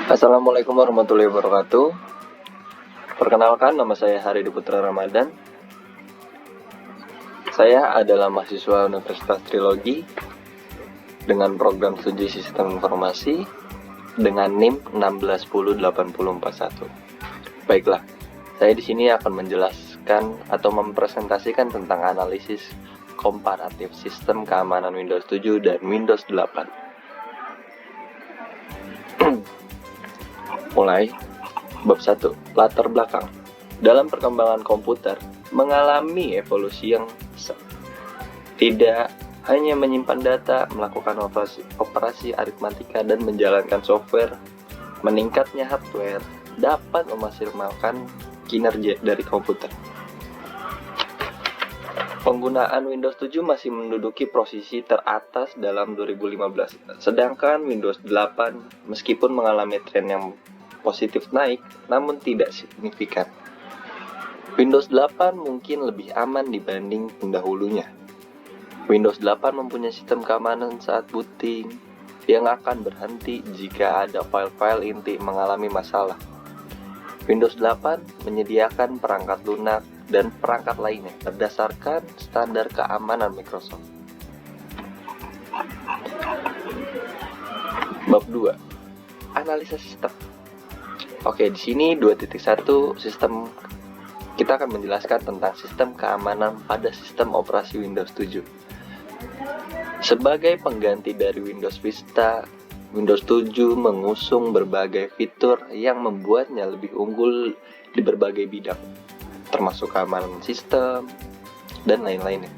Assalamualaikum warahmatullahi wabarakatuh. Perkenalkan, nama saya Haridi Putra Ramadan. Saya adalah mahasiswa Universitas Trilogi dengan program studi Sistem Informasi dengan NIM 16108041. Baiklah, saya di sini akan menjelaskan atau mempresentasikan tentang analisis komparatif sistem keamanan Windows 7 dan Windows 8. Mulai. Bab 1. Latar belakang. Dalam perkembangan komputer mengalami evolusi yang tidak hanya menyimpan data, melakukan operasi aritmatika dan menjalankan software. Meningkatnya hardware dapat memaksimalkan kinerja dari komputer. Penggunaan Windows 7 masih menduduki posisi teratas dalam 2015, sedangkan Windows 8 meskipun mengalami tren yang positif naik, namun tidak signifikan. Windows 8 mungkin lebih aman dibanding pendahulunya. Windows 8 mempunyai sistem keamanan saat booting yang akan berhenti jika ada file-file inti mengalami masalah. Windows 8 menyediakan perangkat lunak dan perangkat lainnya berdasarkan standar keamanan Microsoft. Bab 2. Analisa sistem. Oke, di sini 2.1 sistem kita akan menjelaskan tentang sistem keamanan pada sistem operasi Windows 7. Sebagai pengganti dari Windows Vista, Windows 7 mengusung berbagai fitur yang membuatnya lebih unggul di berbagai bidang, termasuk keamanan sistem dan lain-lainnya.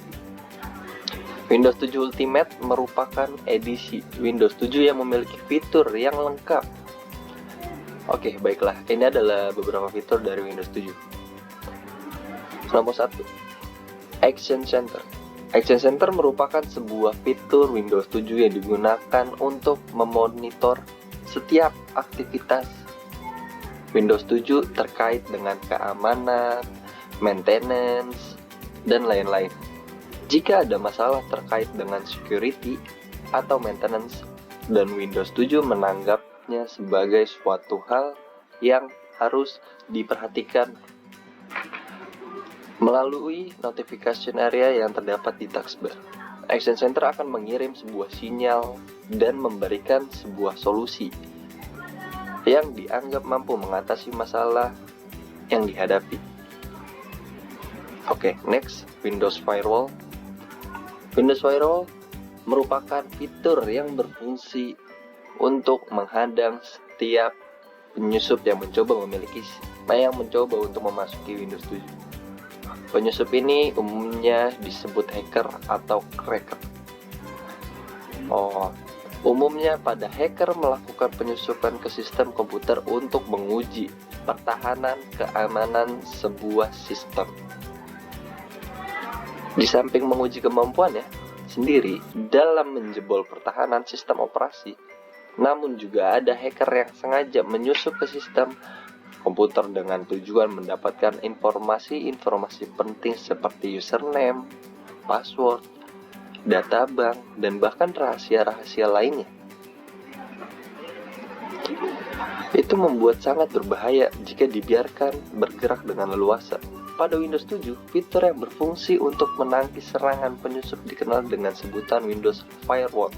Windows 7 Ultimate merupakan edisi Windows 7 yang memiliki fitur yang lengkap. Oke, baiklah. Ini adalah beberapa fitur dari Windows 7. Nomor 1. Action Center. Action Center merupakan sebuah fitur Windows 7 yang digunakan untuk memonitor setiap aktivitas Windows 7 terkait dengan keamanan, maintenance, dan lain-lain. Jika ada masalah terkait dengan security atau maintenance, dan Windows 7 menanggap sebagai suatu hal yang harus diperhatikan melalui notification area yang terdapat di taskbar. Action Center akan mengirim sebuah sinyal dan memberikan sebuah solusi yang dianggap mampu mengatasi masalah yang dihadapi. Oke, next, Windows Firewall. Windows Firewall merupakan fitur yang berfungsi untuk menghadang setiap penyusup yang mencoba untuk memasuki Windows 7. Penyusup ini umumnya disebut hacker atau cracker. Umumnya pada hacker melakukan penyusupan ke sistem komputer untuk menguji pertahanan keamanan sebuah sistem. Di samping menguji kemampuannya sendiri dalam menjebol pertahanan sistem operasi, namun juga ada hacker yang sengaja menyusup ke sistem komputer dengan tujuan mendapatkan informasi-informasi penting seperti username, password, data bank, dan bahkan rahasia-rahasia lainnya. Itu membuat sangat berbahaya jika dibiarkan bergerak dengan leluasa. Pada Windows 7, fitur yang berfungsi untuk menangkis serangan penyusup dikenal dengan sebutan Windows Firewall.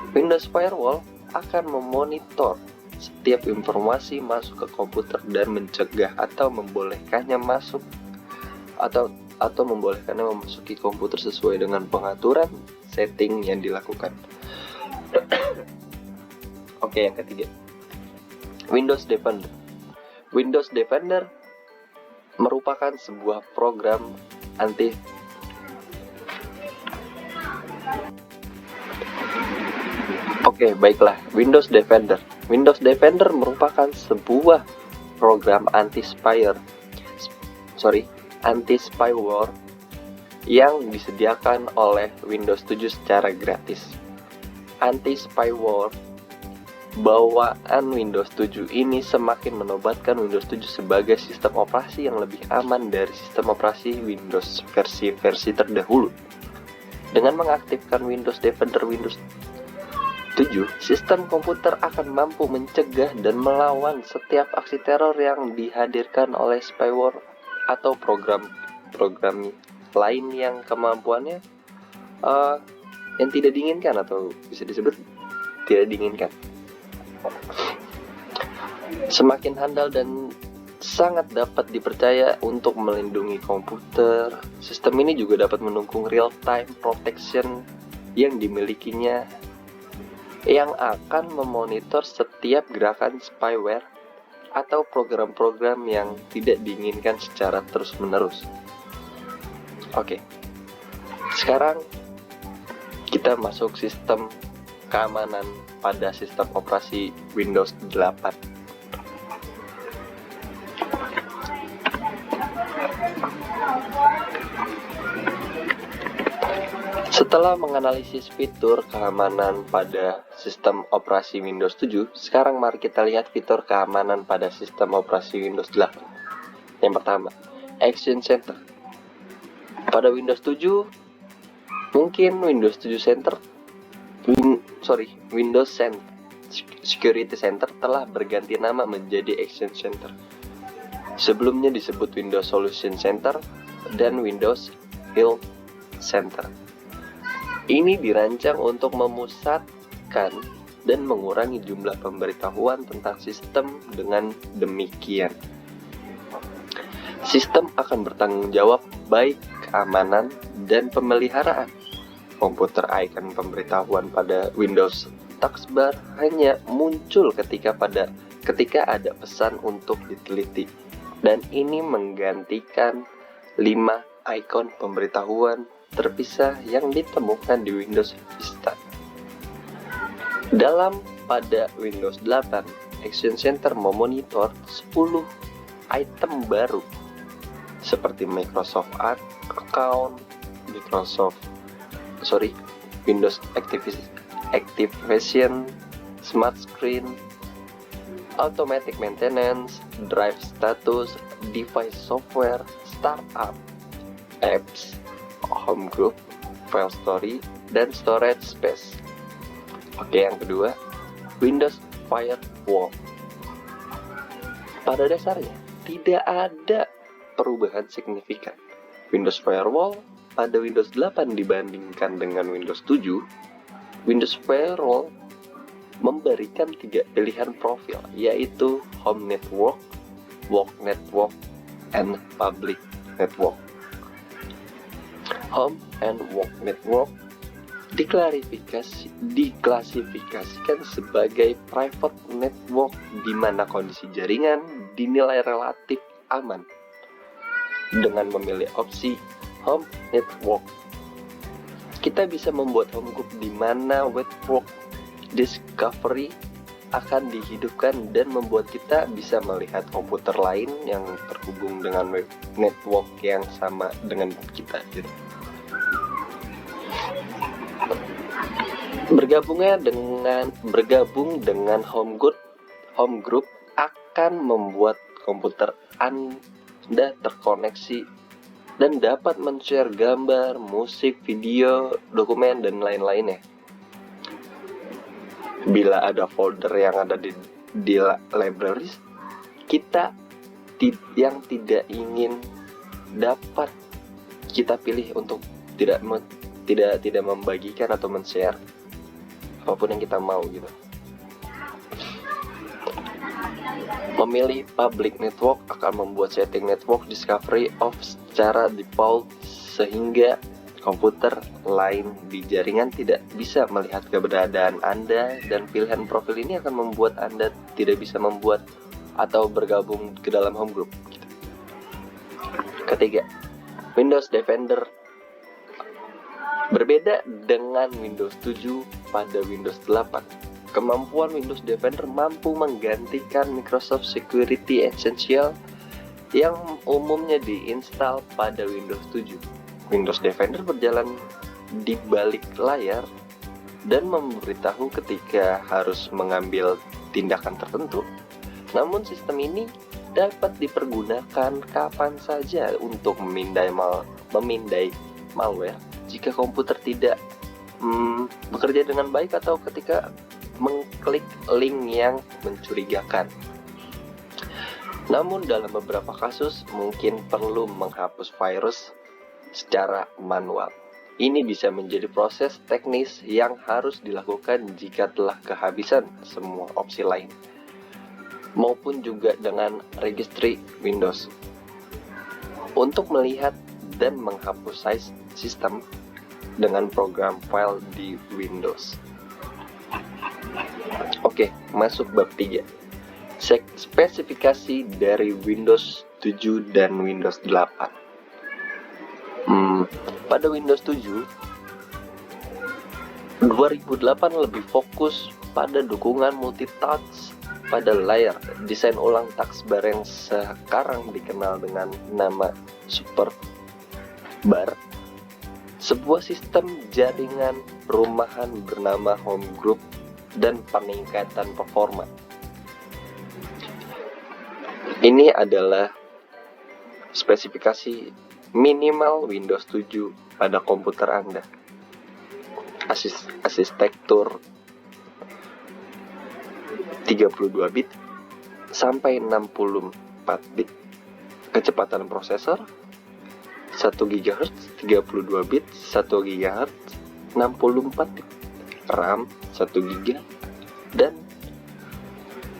Windows Firewall akan memonitor setiap informasi masuk ke komputer dan mencegah atau membolehkannya masuk atau membolehkannya memasuki komputer sesuai dengan pengaturan setting yang dilakukan. Oke, yang ketiga, Windows Defender. Windows Defender merupakan sebuah program anti Windows Defender. Windows Defender merupakan sebuah program anti-spyware yang disediakan oleh Windows 7 secara gratis. Anti-spyware bawaan Windows 7 ini semakin menobatkan Windows 7 sebagai sistem operasi yang lebih aman dari sistem operasi Windows versi terdahulu. Dengan mengaktifkan Windows Defender, Windows 7, sistem komputer akan mampu mencegah dan melawan setiap aksi teror yang dihadirkan oleh spyware atau program lain yang kemampuannya yang tidak diinginkan atau bisa disebut tidak diinginkan. Semakin handal dan sangat dapat dipercaya untuk melindungi komputer, sistem ini juga dapat mendukung real-time protection yang dimilikinya, yang akan memonitor setiap gerakan spyware atau program-program yang tidak diinginkan secara terus-menerus. Oke, sekarang kita masuk sistem keamanan pada sistem operasi Windows 8. Setelah menganalisis fitur keamanan pada sistem operasi Windows 7, sekarang mari kita lihat fitur keamanan pada sistem operasi Windows 8. Yang pertama, Action Center. Pada Windows 7, mungkin Windows Security Center telah berganti nama menjadi Action Center. Sebelumnya disebut Windows Solution Center dan Windows Health Center. Ini dirancang untuk memusatkan dan mengurangi jumlah pemberitahuan tentang sistem. Dengan demikian, sistem akan bertanggung jawab baik keamanan dan pemeliharaan. Komputer icon pemberitahuan pada Windows taskbar hanya muncul ketika ada pesan untuk diteliti, dan ini menggantikan 5 ikon pemberitahuan terpisah yang ditemukan di Windows Vista. Pada Windows 8, Action Center memonitor 10 item baru seperti Microsoft Account, Windows Activation, Smart Screen, Automatic Maintenance, Drive Status, Device Software, Startup, Apps, Home Group, File Story, dan Storage Space. Oke, yang kedua, Windows Firewall. Pada dasarnya, tidak ada perubahan signifikan. Windows Firewall pada Windows 8 dibandingkan dengan Windows 7, Windows Firewall memberikan 3 pilihan profil, yaitu Home Network, Work Network, and Public Network. Home and Work Network diklasifikasikan sebagai private network di mana kondisi jaringan dinilai relatif aman. Dengan memilih opsi Home Network, kita bisa membuat home group di mana network discovery akan dihidupkan dan membuat kita bisa melihat komputer lain yang terhubung dengan network yang sama dengan kita. Bergabung dengan home group akan membuat komputer Anda terkoneksi dan dapat men-share gambar, musik, video, dokumen, dan lain-lainnya. Bila ada folder yang ada di libraries, kita yang tidak ingin dapat kita pilih untuk tidak membagikan atau men-share apapun yang kita mau gitu. Memilih public network akan membuat setting network discovery off secara default sehingga komputer lain di jaringan tidak bisa melihat keberadaan Anda, dan pilihan profil ini akan membuat Anda tidak bisa membuat atau bergabung ke dalam home group gitu. Ketiga, Windows Defender. Berbeda dengan Windows 7 pada Windows 8. Kemampuan Windows Defender mampu menggantikan Microsoft Security Essentials yang umumnya diinstal pada Windows 7. Windows Defender berjalan di balik layar dan memberitahu ketika harus mengambil tindakan tertentu. Namun sistem ini dapat dipergunakan kapan saja untuk memindai malware jika komputer tidak bekerja dengan baik atau ketika mengklik link yang mencurigakan. Namun dalam beberapa kasus mungkin perlu menghapus virus secara manual. Ini bisa menjadi proses teknis yang harus dilakukan jika telah kehabisan semua opsi lain, maupun juga dengan registry Windows. Untuk melihat dan menghapus size sistem dengan program file di Windows. Oke, masuk bab 3. Spesifikasi dari Windows 7 dan Windows 8. Pada Windows 7, 2008 lebih fokus pada dukungan multitouch pada layar. Desain ulang taskbar yang sekarang dikenal dengan nama Superbar, sebuah sistem jaringan rumahan bernama home group dan peningkatan performa. Ini adalah spesifikasi minimal Windows 7 pada komputer Anda. Arsitektur 32 bit sampai 64 bit. Kecepatan prosesor 1 GHz, 32 bit, 1 GHz, 64 bit. RAM 1 GB dan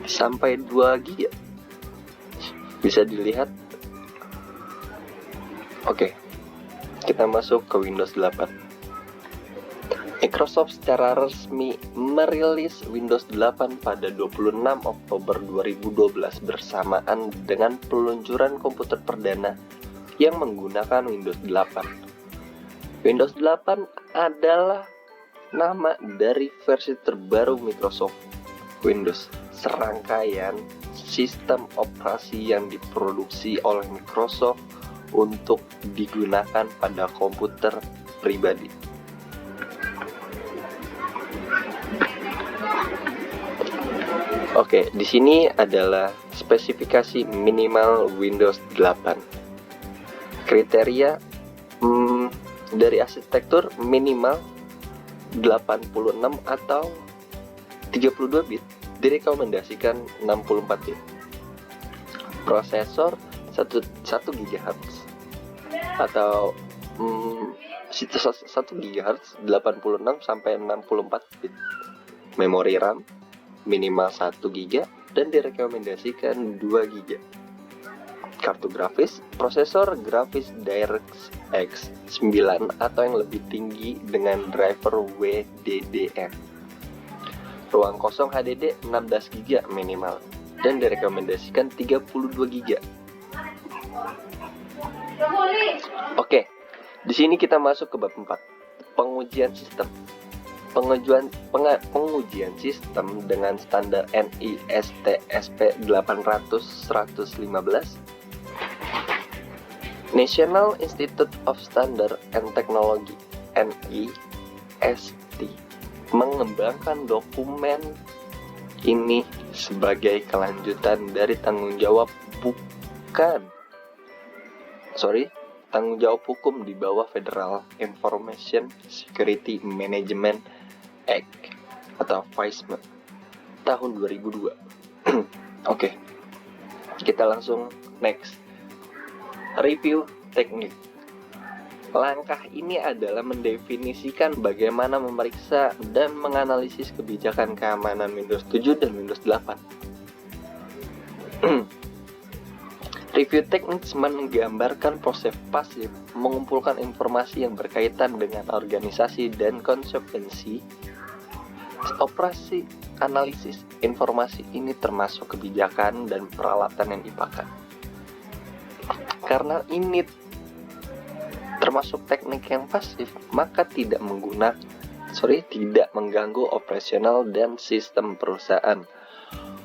sampai 2 GB. Bisa dilihat. Oke, kita masuk ke Windows 8. Microsoft secara resmi merilis Windows 8 pada 26 Oktober 2012 bersamaan dengan peluncuran komputer perdana yang menggunakan Windows 8. Windows 8 adalah nama dari versi terbaru Microsoft Windows, serangkaian sistem operasi yang diproduksi oleh Microsoft untuk digunakan pada komputer pribadi. Oke, di sini adalah spesifikasi minimal Windows 8. Kriteria dari arsitektur minimal 86 atau 32 bit, direkomendasikan 64 bit. Prosesor 1 GHz atau 1 GHz 86 sampai 64 bit. Memori RAM minimal 1 GB dan direkomendasikan 2 GB. Kartu grafis, prosesor grafis DirectX 9 atau yang lebih tinggi dengan driver WDDM. Ruang kosong HDD 16 GB minimal dan direkomendasikan 32 GB. Oke, di sini kita masuk ke bab 4. Pengujian sistem. Pengujian sistem dengan standar NIST-SP 800/115 National Institute of Standard and Technology (NIST) mengembangkan dokumen ini sebagai kelanjutan dari tanggung jawab hukum di bawah Federal Information Security Management Act atau FISMA tahun 2002. Oke, kita langsung next. Review teknik. Langkah ini adalah mendefinisikan bagaimana memeriksa dan menganalisis kebijakan keamanan Windows 7 dan Windows 8. Review teknik menggambarkan proses pasif mengumpulkan informasi yang berkaitan dengan organisasi dan konsekuensi operasi. Analisis informasi ini termasuk kebijakan dan peralatan yang dipakai. Karena ini termasuk teknik yang pasif, maka tidak mengganggu operasional dan sistem perusahaan.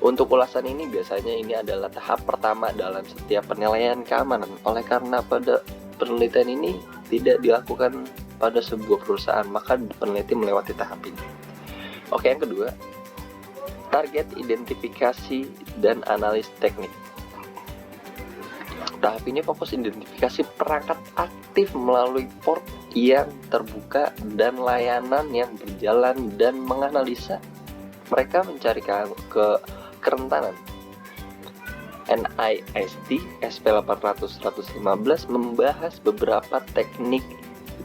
Untuk ulasan ini biasanya ini adalah tahap pertama dalam setiap penilaian keamanan. Oleh karena pada penelitian ini tidak dilakukan pada sebuah perusahaan, maka peneliti melewati tahap ini. Oke, yang kedua, target identifikasi dan analis teknik. Tahap ini fokus identifikasi perangkat aktif melalui port yang terbuka dan layanan yang berjalan dan menganalisa Mereka mencari kerentanan. NIST SP800-115 membahas beberapa teknik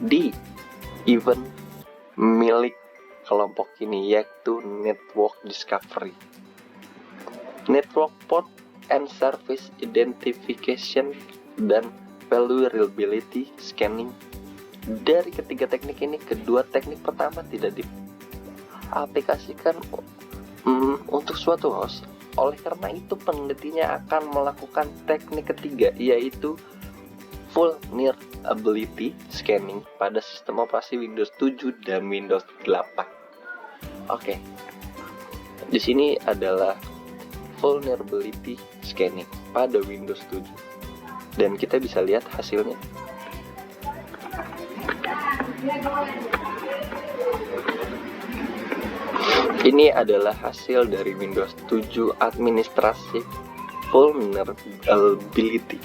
di event milik kelompok ini, yaitu Network Discovery, Network Port and Service Identification, dan Vulnerability Scanning. Dari ketiga teknik ini, kedua teknik pertama tidak diaplikasikan untuk suatu host. Oleh karena itu, penelitinya akan melakukan teknik ketiga, yaitu Vulnerability Scanning pada sistem operasi Windows 7 dan Windows 8. Oke. Di sini adalah Vulnerability Scanning pada Windows 7. Dan kita bisa lihat hasilnya. Ini adalah hasil dari Windows 7 administrasi vulnerability.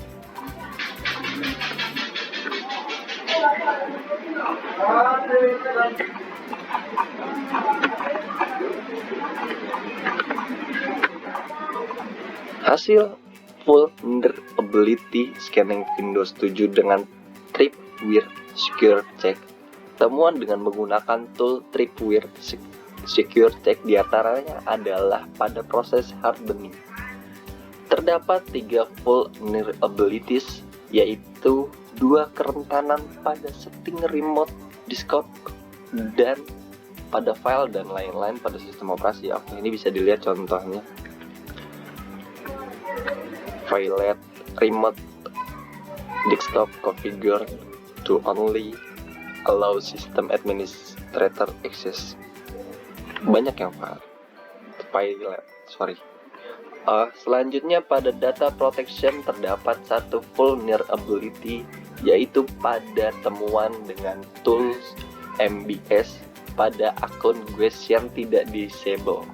Hasil vulnerability scanning Windows 7 dengan Tripwire Secure Check. Temuan dengan menggunakan tool Tripwire Secure Check diantaranya adalah pada proses hardening. Terdapat 3 vulnerabilities, yaitu 2 kerentanan pada setting remote desktop dan pada file dan lain-lain pada sistem operasi. Oke, ini bisa dilihat contohnya. Violate remote desktop configured to only allow system administrator access. Banyak yang selanjutnya pada data protection terdapat satu vulnerability, yaitu pada temuan dengan tools MBS pada akun GUES yang tidak disable.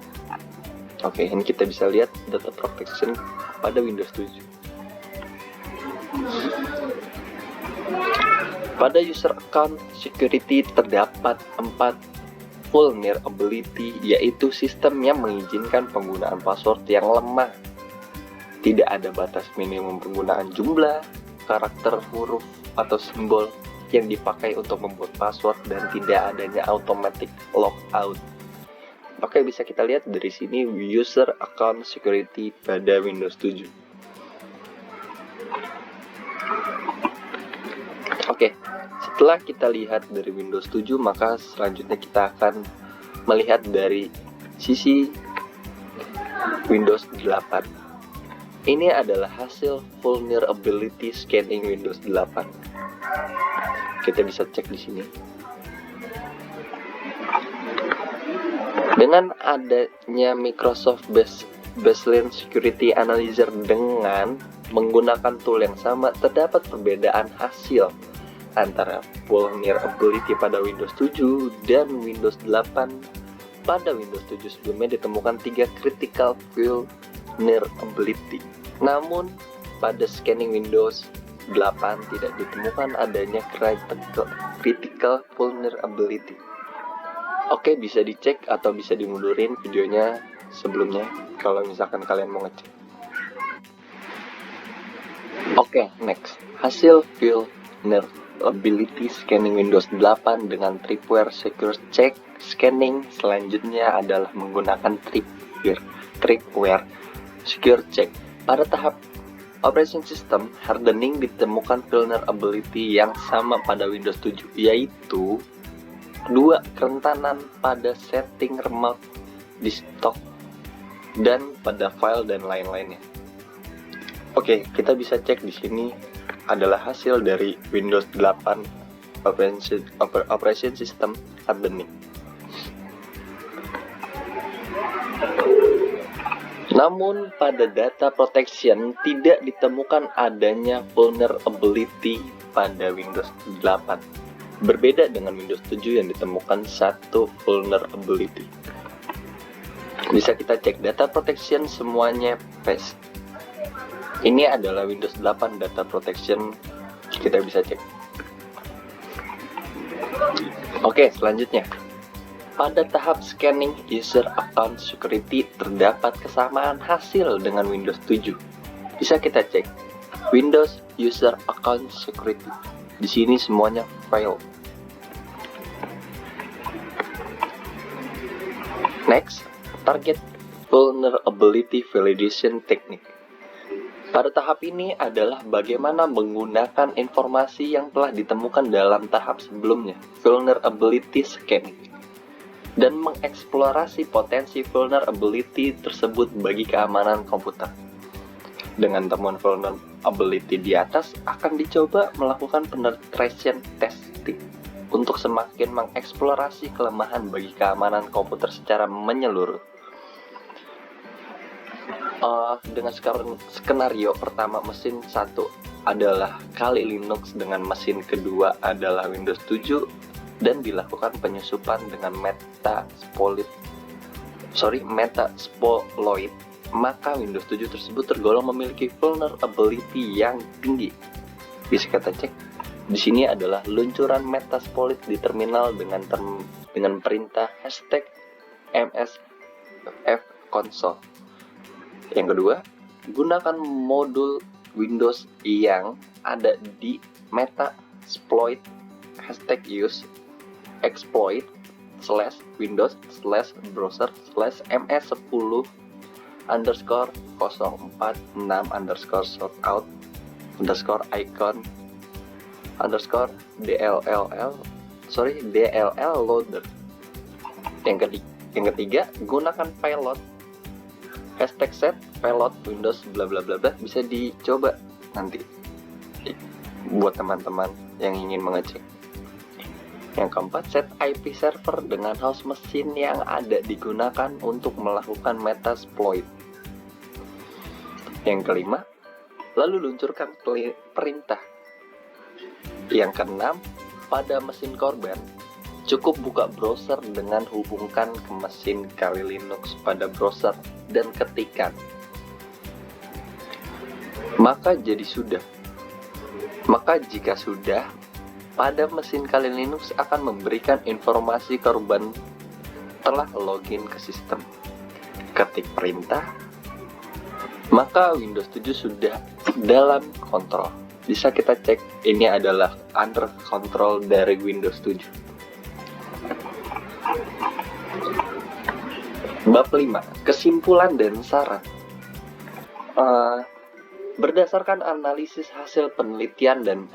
Oke, ini kita bisa lihat data protection pada Windows 7. Pada user account security terdapat 4 vulnerability, yaitu sistem yang mengizinkan penggunaan password yang lemah. Tidak ada batas minimum penggunaan jumlah, karakter, huruf, atau simbol yang dipakai untuk membuat password, dan tidak adanya automatic logout. Oke, bisa kita lihat dari sini user account security pada Windows 7. Oke, setelah kita lihat dari Windows 7, maka selanjutnya kita akan melihat dari sisi Windows 8. Ini adalah hasil vulnerability scanning Windows 8. Kita bisa cek di sini. Dengan adanya Microsoft Baseline Security Analyzer dengan menggunakan tool yang sama, terdapat perbedaan hasil antara vulnerability pada Windows 7 dan Windows 8. Pada Windows 7 sebelumnya ditemukan 3 critical vulnerability. Namun pada scanning Windows 8 tidak ditemukan adanya critical vulnerability. Oke, bisa dicek atau bisa dimundurin videonya sebelumnya kalau misalkan kalian mau ngecek. Oke, next. Hasil vulnerability scanning Windows 8 dengan Tripwire Secure Check scanning selanjutnya adalah menggunakan Tripwire Secure Check. Pada tahap operation system hardening ditemukan vulnerability yang sama pada Windows 7, yaitu 2 kerentanan pada setting remote desktop dan pada file dan lain-lainnya. Oke, kita bisa cek di sini adalah hasil dari Windows 8 operation system hardening. Namun pada data protection tidak ditemukan adanya vulnerability pada Windows 8. Berbeda dengan Windows 7 yang ditemukan satu vulnerability. Bisa kita cek data protection semuanya paste. Ini adalah Windows 8 data protection, kita bisa cek. Oke, selanjutnya Pada tahap scanning user account security terdapat kesamaan hasil dengan Windows 7. Bisa kita cek Windows user account security. Di sini semuanya fail. Next, target vulnerability validation technique. Pada tahap ini adalah bagaimana menggunakan informasi yang telah ditemukan dalam tahap sebelumnya, vulnerability scanning, dan mengeksplorasi potensi vulnerability tersebut bagi keamanan komputer. Dengan temuan vulnerability di atas, akan dicoba melakukan penetration testing untuk semakin mengeksplorasi kelemahan bagi keamanan komputer secara menyeluruh. Dengan skenario pertama, mesin 1 adalah Kali Linux dengan mesin kedua adalah Windows 7 dan dilakukan penyusupan dengan Metasploit, maka Windows 7 tersebut tergolong memiliki vulnerability yang tinggi. Bisa kita cek. Di sini adalah luncuran Metasploit di terminal dengan perintah #msfconsole. Yang kedua, gunakan modul Windows yang ada di Metasploit #use exploit //browser/ms10/046/_out_dll loader. Yang ketiga, gunakan pilot #set pilot Windows bla bla bla bla. Bisa dicoba nanti buat teman-teman yang ingin mengecek. Yang keempat, set IP server dengan host mesin yang ada digunakan untuk melakukan Metasploit. Yang kelima, lalu luncurkan perintah. Yang keenam, pada mesin korban, cukup buka browser dengan hubungkan ke mesin Kali Linux pada browser dan ketikkan. Maka jika sudah, pada mesin Kali Linux akan memberikan informasi korban telah login ke sistem. Ketik perintah, maka Windows 7 sudah dalam kontrol. Bisa kita cek, ini adalah under control dari Windows 7. Bab 5, kesimpulan dan saran. Berdasarkan analisis hasil penelitian dan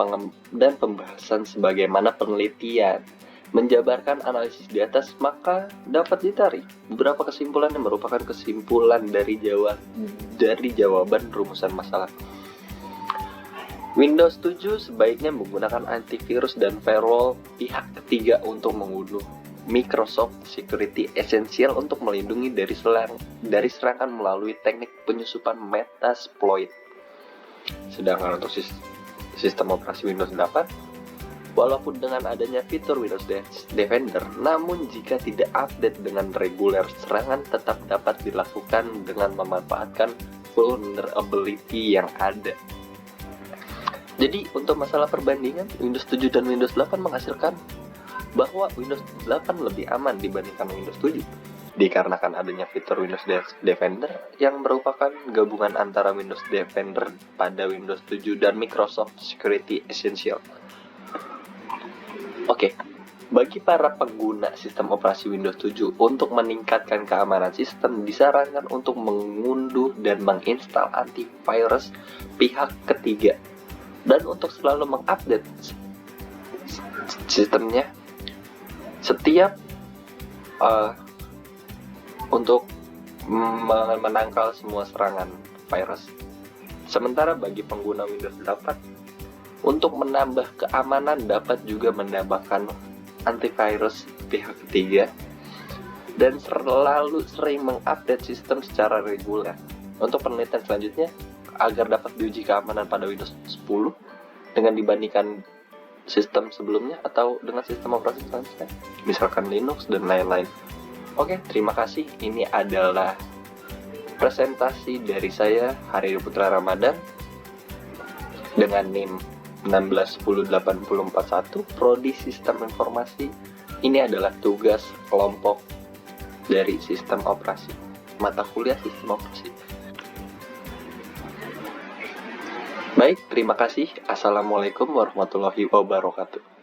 pembahasan sebagaimana penelitian menjabarkan analisis di atas, maka dapat ditarik beberapa kesimpulan yang merupakan kesimpulan dari jawaban rumusan masalah. Windows 7 sebaiknya menggunakan antivirus dan firewall pihak ketiga untuk mengunduh Microsoft Security Essential untuk melindungi dari serangan melalui teknik penyusupan Metasploit. Sedangkan untuk sistem operasi Windows 8, walaupun dengan adanya fitur Windows Defender, namun jika tidak update dengan reguler, serangan tetap dapat dilakukan dengan memanfaatkan vulnerability yang ada. Jadi untuk masalah perbandingan, Windows 7 dan Windows 8 menghasilkan bahwa Windows 8 lebih aman dibandingkan Windows 7 dikarenakan adanya fitur Windows Defender yang merupakan gabungan antara Windows Defender pada Windows 7 dan Microsoft Security Essential. Oke, bagi para pengguna sistem operasi Windows 7 untuk meningkatkan keamanan sistem, disarankan untuk mengunduh dan menginstal antivirus pihak ketiga dan untuk selalu mengupdate sistemnya setiap untuk menangkal semua serangan virus. Sementara bagi pengguna Windows 8, untuk menambah keamanan dapat juga menambahkan antivirus pihak ketiga dan selalu sering mengupdate sistem secara reguler. Untuk penelitian selanjutnya, agar dapat diuji keamanan pada Windows 10 dengan dibandingkan sistem sebelumnya atau dengan sistem operasi selanjutnya, misalkan Linux dan lain-lain. Oke, terima kasih. Ini adalah presentasi dari saya, Hari Putra Ramadan, dengan NIM 1610841, Prodi Sistem Informasi Ini adalah tugas kelompok dari sistem operasi, mata kuliah sistem operasi. Baik, terima kasih. Assalamualaikum warahmatullahi wabarakatuh.